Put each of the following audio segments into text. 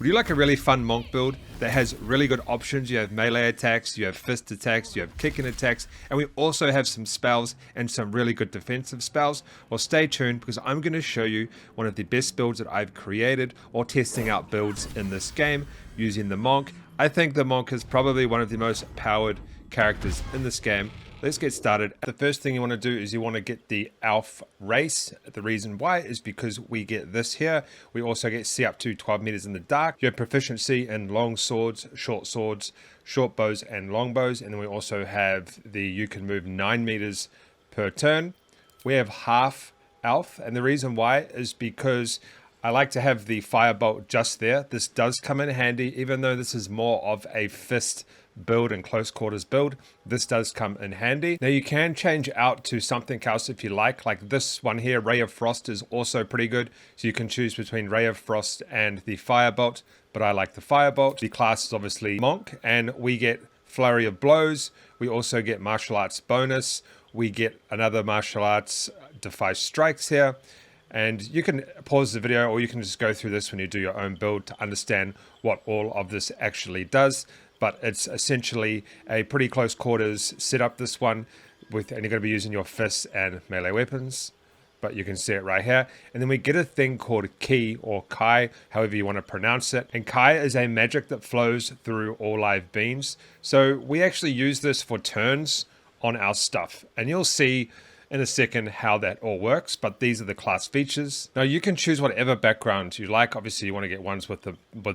Would you like a really fun monk build that has really good options? You have melee attacks, you have fist attacks, you have kicking attacks, and we also have some spells and some really good defensive spells? Well, stay tuned because I'm going to show you one of the best builds that I've created or testing out builds in this game using the monk. I think the monk is probably one of the most powered characters in this game. Let's get started. The first thing you want to do is you want to get the Elf race. The reason why is because we get this here. We also get see up to 12 meters in the dark. You have proficiency in long swords, short bows, and long bows. And then we also have the you can move 9 meters per turn. We have half Elf, and the reason why is because I like to have the firebolt just there. This does come in handy, even though this is more of a fist build and close quarters build. This does come in handy. Now you can change out to something else if you like this one here, Ray of Frost, is also pretty good. So you can choose between Ray of Frost and the firebolt, but I like the firebolt. The class is obviously monk, and we get flurry of blows. We also get martial arts bonus. We get another martial arts defy strikes here. And you can pause the video or you can just go through this when you do your own build to understand what all of this actually does. But it's essentially a pretty close quarters setup, this one, and you're going to be using your fists and melee weapons. But you can see it right here. And then we get a thing called Ki or Kai, however you want to pronounce it. And Kai is a magic that flows through all live beings. So we actually use this for turns on our stuff. And you'll see in a second how that all works, but these are the class features. Now you can choose whatever background you like. Obviously you want to get ones with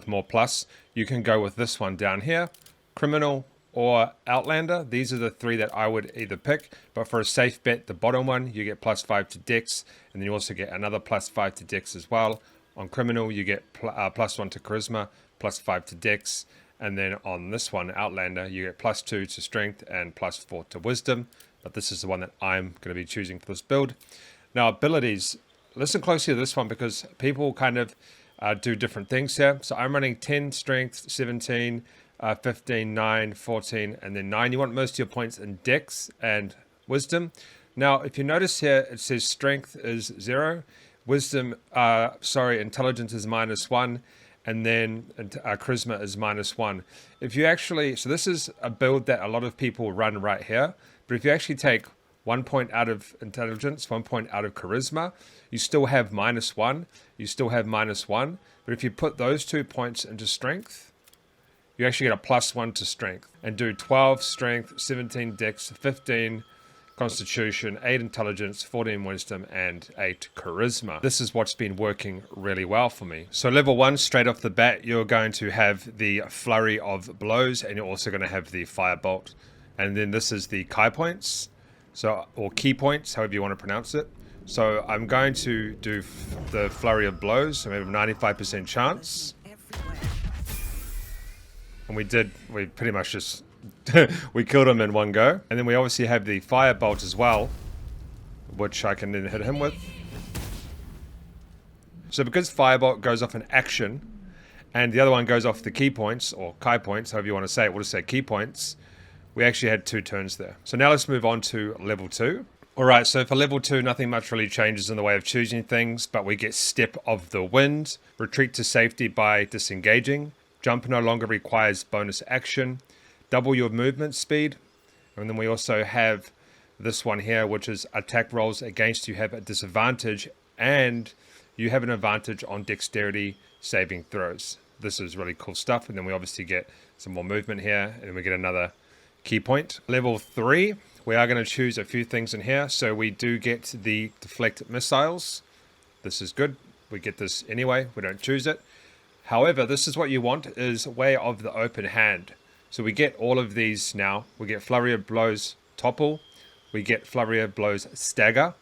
more plus. You can go with this one down here, criminal or outlander. These are the three that I would either pick, but for a safe bet, the bottom one, you get +5 to dex, and then you also get another +5 to dex as well. On criminal, you get +1 to charisma, +5 to dex, and then on this one, outlander, you get +2 to strength and +4 to wisdom. But this is the one that I'm going to be choosing for this build. Now, abilities. Listen closely to this one because people kind of do different things here. So I'm running 10 strength, 17, 15, 9, 14, and then 9. You want most of your points in dex and wisdom. Now, if you notice here, it says strength is 0. Intelligence is -1. And then charisma is -1. If you actually, so this is a build that a lot of people run right here. But if you actually take 1 point out of intelligence, 1 point out of charisma, you still have -1. You still have -1. But if you put those 2 points into strength, you actually get a +1 to strength. And do 12 strength, 17 dex, 15 constitution, 8 intelligence, 14 wisdom, and 8 charisma. This is what's been working really well for me. So level 1, straight off the bat, you're going to have the flurry of blows, and you're also going to have the firebolt. And then this is the Kai points, or key points, however you want to pronounce it. So I'm going to do the flurry of blows, so we have a 95% chance. And we pretty much just we killed him in one go. And then we obviously have the firebolt as well, which I can then hit him with. So because firebolt goes off an action, and the other one goes off the key points, or Kai points, however you want to say it, we'll just say key points, we actually had 2 turns there. So now let's move on to level 2. Alright, so for level 2, nothing much really changes in the way of choosing things, but we get Step of the Wind, retreat to safety by disengaging, jump no longer requires bonus action, double your movement speed, and then we also have this one here, which is attack rolls against you have a disadvantage, and you have an advantage on dexterity saving throws. This is really cool stuff. And then we obviously get some more movement here, and we get another key point. Level 3, we are going to choose a few things in here. So we do get the deflect missiles. This is good. We get this anyway. We don't choose it. However, this is what you want, is way of the open hand. So we get all of these now. We get flurry of blows topple. We get flurry of blows stagger.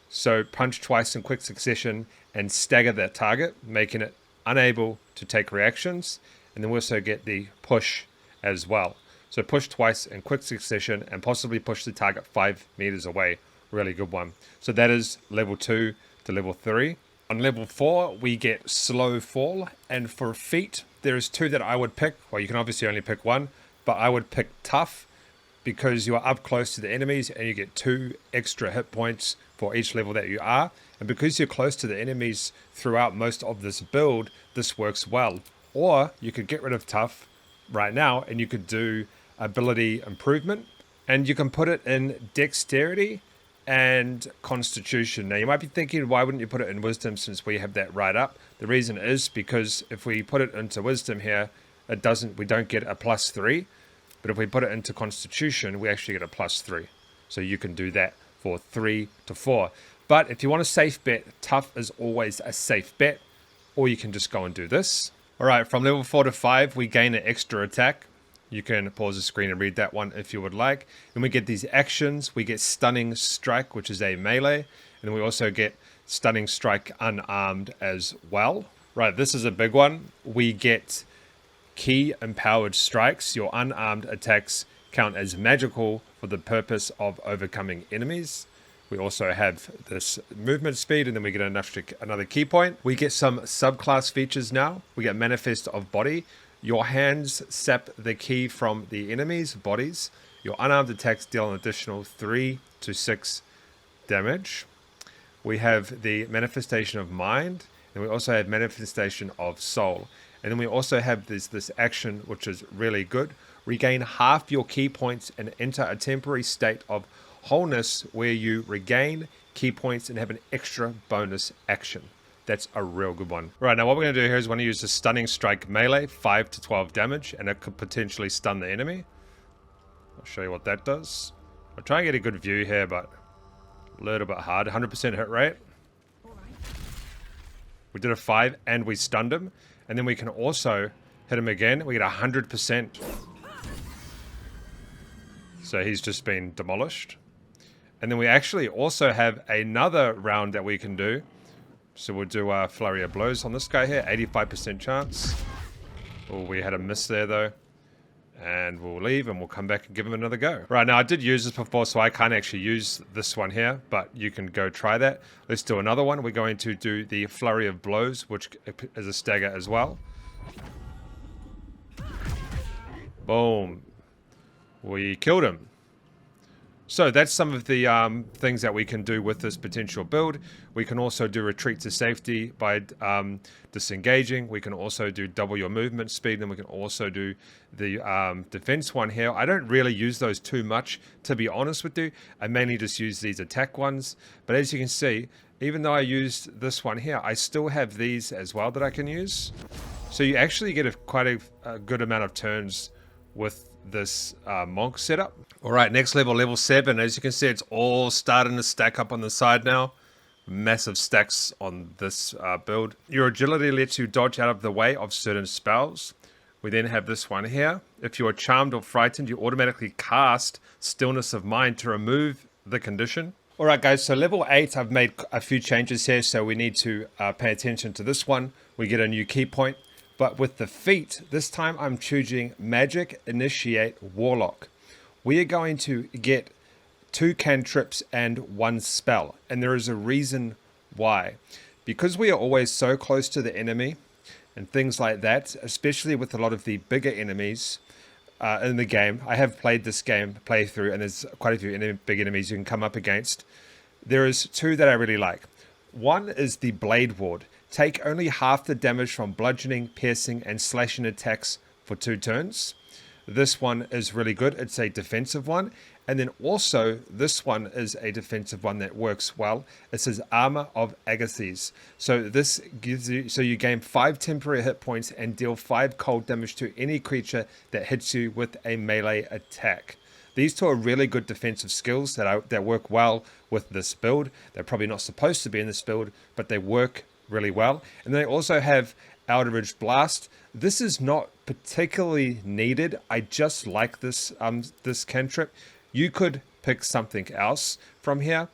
So punch twice in quick succession and stagger that target, making it unable to take reactions. And then we also get the push as well. So push twice in quick succession and possibly push the target 5 meters away. Really good one. So that is level 2 to level 3. On level 4, we get slow fall. And for feat, there is 2 that I would pick. Well, you can obviously only pick 1, but I would pick tough because you are up close to the enemies and you get 2 extra hit points for each level that you are. And because you're close to the enemies throughout most of this build, this works well. Or you could get rid of tough right now and you could do ability improvement, and you can put it in dexterity and constitution. Now you might be thinking, why wouldn't you put it in wisdom since we have that right up? The reason is because if we put it into wisdom here, we don't get a +3, but if we put it into constitution, we actually get a +3. So you can do that for 3 to 4. But if you want a safe bet, tough is always a safe bet, or you can just go and do this. All right, from level 4 to 5, we gain an extra attack. You can pause the screen and read that one if you would like. And we get these actions. We get Stunning Strike, which is a melee. And then we also get Stunning Strike unarmed as well. Right, this is a big one. We get Key Empowered Strikes. Your unarmed attacks count as magical for the purpose of overcoming enemies. We also have this movement speed, and then we get another key point. We get some subclass features now. We get Manifest of Body. Your hands sap the key from the enemy's bodies. Your unarmed attacks deal an additional 3 to 6 damage. We have the Manifestation of Mind, and we also have Manifestation of Soul. And then we also have this action, which is really good. Regain half your key points and enter a temporary state of wholeness where you regain key points and have an extra bonus action. That's a real good one. Right, now what we're going to do here is we're going to use the Stunning Strike melee, 5 to 12 damage, and it could potentially stun the enemy. I'll show you what that does. I'll try and get a good view here, but a little bit hard. 100% hit rate. We did a 5 and we stunned him. And then we can also hit him again. We get 100%. So he's just been demolished. And then we actually also have another round that we can do. So we'll do a flurry of blows on this guy here. 85% chance. Oh, we had a miss there though. And we'll leave and we'll come back and give him another go. Right, now I did use this before, so I can't actually use this one here, but you can go try that. Let's do another one. We're going to do the flurry of blows, which is a stagger as well. Boom. We killed him. So that's some of the things that we can do with this potential build. We can also do retreat to safety by disengaging. We can also do double your movement speed, and we can also do the defense one here. I don't really use those too much, to be honest with you. I mainly just use these attack ones. But as you can see, even though I used this one here, I still have these as well that I can use. So you actually get quite a good amount of turns with this monk setup. All right, next level, level 7. As you can see, it's all starting to stack up on the side now. Massive stacks on this build. Your agility lets you dodge out of the way of certain spells. We then have this one here. If you are charmed or frightened, you automatically cast Stillness of Mind to remove the condition. All right, guys, so level 8, I've made a few changes here, so we need to pay attention to this one. We get a new key point. But with the feat, this time I'm choosing Magic Initiate Warlock. We are going to get 2 cantrips and 1 spell. And there is a reason why. Because we are always so close to the enemy and things like that, especially with a lot of the bigger enemies in the game. I have played this game playthrough, and there's quite a few big enemies you can come up against. There is 2 that I really like. One is the Blade Ward. Take only half the damage from bludgeoning, piercing, and slashing attacks for 2 turns. This one is really good. It's a defensive one. And then also, this one is a defensive one that works well. It says Armor of Agathis. So this gives you, so you gain 5 temporary hit points and deal 5 cold damage to any creature that hits you with a melee attack. These 2 are really good defensive skills that work well with this build. They're probably not supposed to be in this build, but they work really well. And they also have Eldritch Blast. This is not particularly needed. I just like this this cantrip. You could pick something else from here.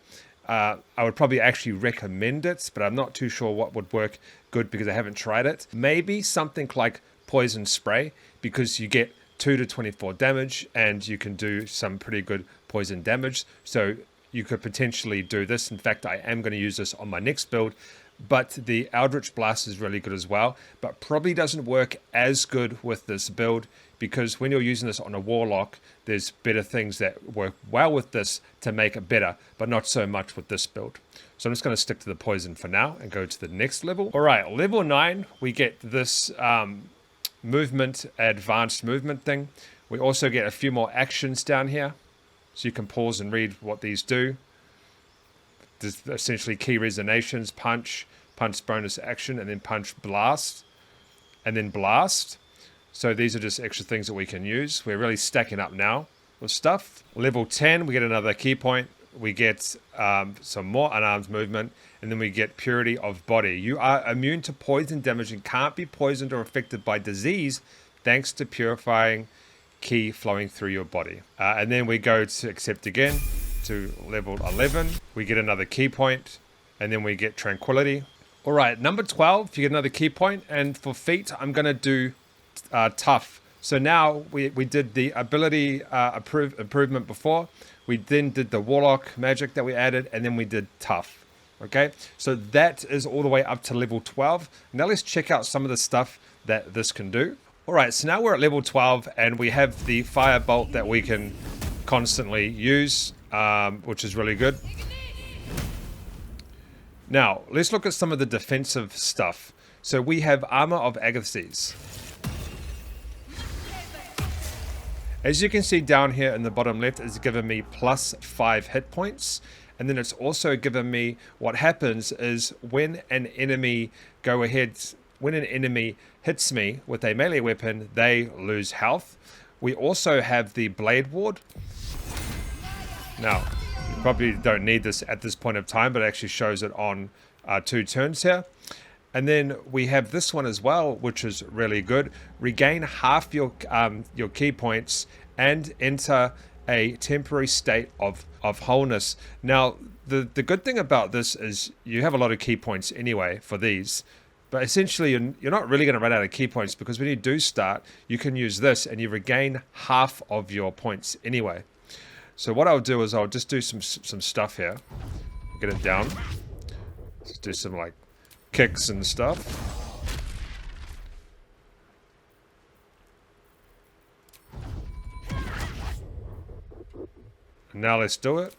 I would probably actually recommend it, but I'm not too sure what would work good because I haven't tried it. Maybe something like Poison Spray, because you get 2 to 24 damage and you can do some pretty good poison damage. So you could potentially do this. In fact, I am going to use this on my next build. But the Eldritch Blast is really good as well, but probably doesn't work as good with this build, because when you're using this on a Warlock, there's better things that work well with this to make it better, but not so much with this build. So I'm just going to stick to the poison for now and go to the next level. All right, level 9, we get this movement, advanced movement thing. We also get a few more actions down here. So you can pause and read what these do. There's essentially key resonations, punch, punch bonus action, and then punch blast, and then blast. So these are just extra things that we can use. We're really stacking up now with stuff. Level 10, we get another key point. We get some more unarmed movement, and then we get purity of body. You are immune to poison damage and can't be poisoned or affected by disease thanks to purifying key flowing through your body. And then we go to accept again to level 11. We get another key point, and then we get tranquility. All right, number 12, you get another key point, and for feat, I'm going to do tough. So now we did the ability improvement before. We then did the warlock magic that we added, and then we did tough. Okay, so that is all the way up to level 12. Now let's check out some of the stuff that this can do. All right, so now we're at level 12, and we have the firebolt that we can constantly use, which is really good. Now, let's look at some of the defensive stuff. So we have Armor of Agathis. As you can see down here in the bottom left, it's given me +5 hit points. And then it's also given me what happens is when an enemy hits me with a melee weapon, they lose health. We also have the Blade Ward. Now, you probably don't need this at this point of time, but it actually shows it on 2 turns here. And then we have this one as well, which is really good. Regain half your key points and enter a temporary state of wholeness. Now, the good thing about this is you have a lot of key points anyway for these. But essentially, you're not really going to run out of key points, because when you do start, you can use this and you regain half of your points anyway. So what I'll do is I'll just do some stuff here. Get it down. Let's do some like kicks and stuff. And now let's do it.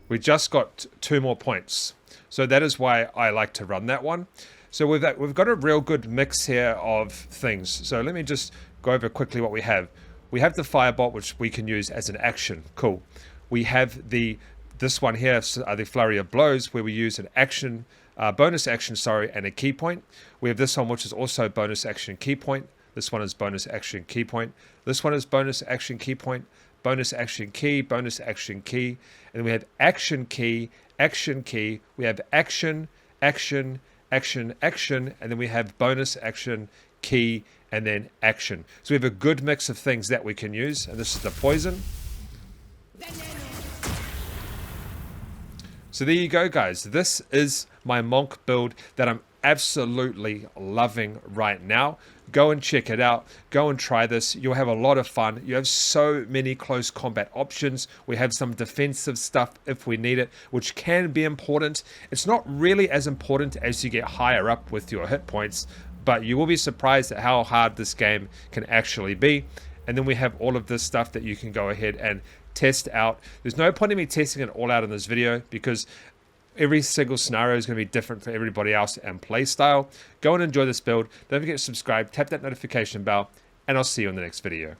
We just got 2 more points. So that is why I like to run that one. So we've got a real good mix here of things. So let me just go over quickly what we have. We have the firebolt, which we can use as an action. Cool. We have this one here, the flurry of blows, where we use an action, bonus action, and a key point. We have this one, which is also bonus action key point. This one is bonus action key point. This one is bonus action key point. Bonus action key, bonus action key, and then we have action key, action key. We have action, action, action, action, and then we have bonus action key, and then action. So we have a good mix of things that we can use, and this is the poison. So there you go, guys. This is my monk build that I'm absolutely loving right now. Go and check it out. Go and try this. You'll have a lot of fun. You have so many close combat options. We have some defensive stuff if we need it, which can be important. It's not really as important as you get higher up with your hit points, but you will be surprised at how hard this game can actually be. And then we have all of this stuff that you can go ahead and test out. There's no point in me testing it all out in this video, because every single scenario is going to be different for everybody else and play style. Go and enjoy this build. Don't forget to subscribe, tap that notification bell, and I'll see you in the next video.